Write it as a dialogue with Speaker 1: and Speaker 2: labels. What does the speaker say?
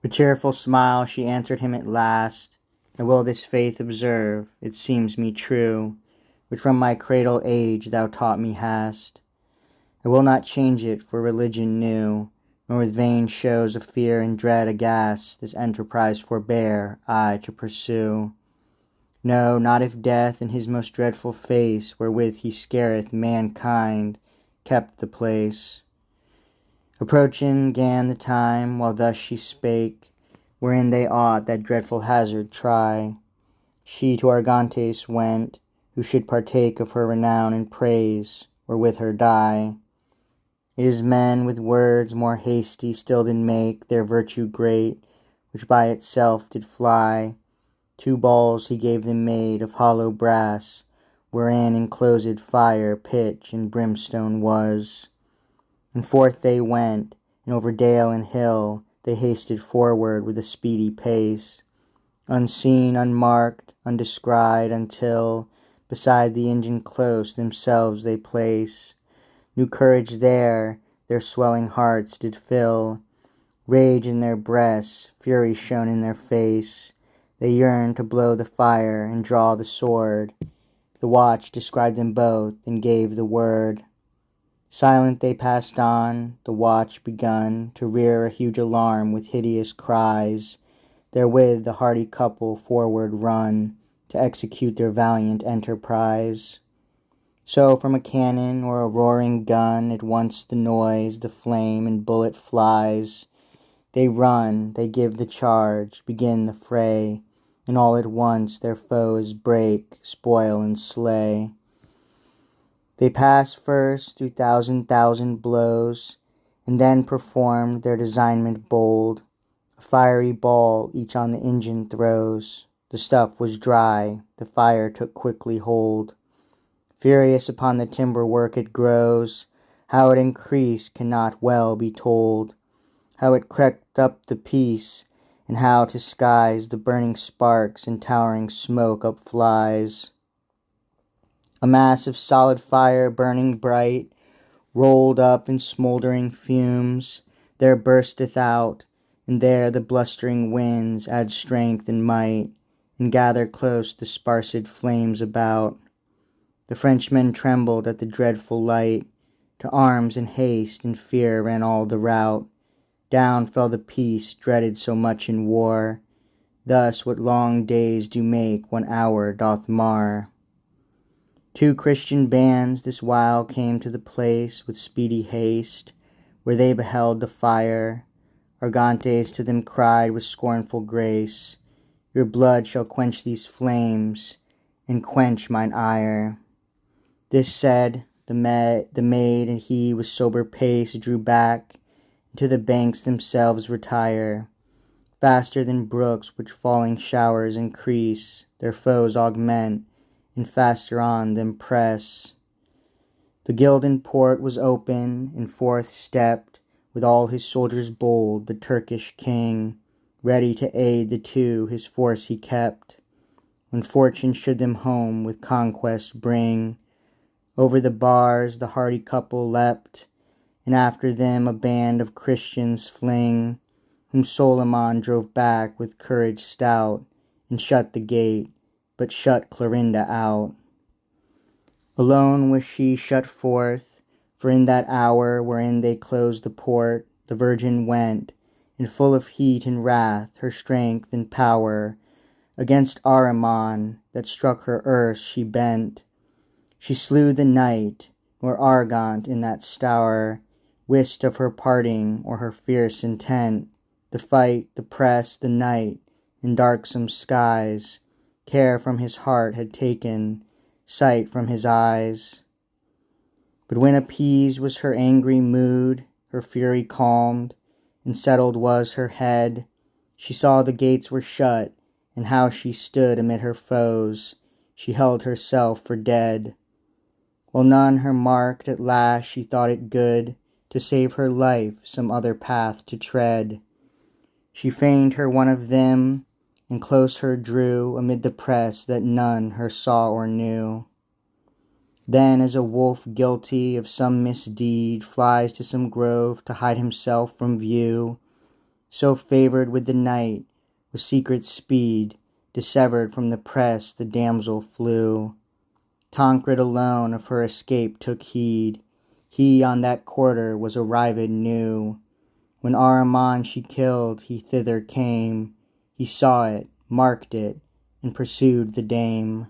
Speaker 1: With cheerful smile she answered him at last, "I will this faith observe, it seems me true, which from my cradle age thou taught me hast. I will not change it for religion new, nor with vain shows of fear and dread aghast this enterprise forbear I to pursue. No, not if death in his most dreadful face, wherewith he scareth mankind, kept the place." Approaching 'gan the time, while thus she spake, wherein they ought that dreadful hazard try. She to Argantes went, who should partake of her renown and praise, or with her die. His men with words more hasty still did make their virtue great, which by itself did fly. 2 balls he gave them made of hollow brass, wherein enclosed fire, pitch, and brimstone was. And forth they went, and over dale and hill they hasted forward with a speedy pace, unseen, unmarked, undescried, until beside the engine close themselves they place. New courage there their swelling hearts did fill, rage in their breasts, fury shone in their face. They yearned to blow the fire and draw the sword. The watch descried them both and gave the word. Silent they passed on, the watch begun to rear a huge alarm with hideous cries. Therewith the hardy couple forward run to execute their valiant enterprise. So from a cannon or a roaring gun at once the noise, the flame, and bullet flies. They run, they give the charge, begin the fray, and all at once their foes break, spoil, and slay. They pass first through thousand blows, and then performed their designment bold. A fiery ball each on the engine throws. The stuff was dry, the fire took quickly hold. Furious upon the timber work it grows. How it increased cannot well be told. How it crept up the piece, and how to skies the burning sparks and towering smoke upflies. A mass of solid fire burning bright, rolled up in smouldering fumes, there bursteth out, and there the blustering winds add strength and might, and gather close the sparsed flames about. The Frenchmen trembled at the dreadful light, to arms in haste and fear ran all the rout. Down fell the peace dreaded so much in war. Thus what long days do make 1 hour doth mar. 2 Christian bands this while came to the place with speedy haste, where they beheld the fire. Argantes to them cried with scornful grace, "Your blood shall quench these flames, and quench mine ire." This said, the maid and he with sober pace drew back, and to the banks themselves retire. Faster than brooks which falling showers increase, their foes augment, and faster on them press. The gilden port was open, and forth stepped, with all his soldiers bold, the Turkish king. Ready to aid the 2 his force he kept, when fortune should them home with conquest bring. Over the bars the hardy couple leapt, and after them a band of Christians fling, whom Solyman drove back with courage stout, and shut the gate, but shut Clorinda out. Alone was she shut forth, for in that hour wherein they closed the port, the Virgin went, and full of heat and wrath, her strength and power, against Ahriman, that struck her erst, she bent. She slew the knight, nor Argant in that stour wist of her parting or her fierce intent. The fight, the press, the night, in darksome skies, care from his heart had taken, sight from his eyes. But when appeased was her angry mood, her fury calmed, and settled was her head, she saw the gates were shut, and how she stood amid her foes, she held herself for dead. While none her marked, at last she thought it good to save her life some other path to tread. She feigned her one of them, and close her drew amid the press that none her saw or knew. Then as a wolf guilty of some misdeed flies to some grove to hide himself from view, So favoured with the night, with secret speed, dissevered from the press the damsel flew. Tancred alone of her escape took heed. He on that quarter was arrived new. When Ahriman she killed, he thither came. He saw it, marked it, and pursued the dame.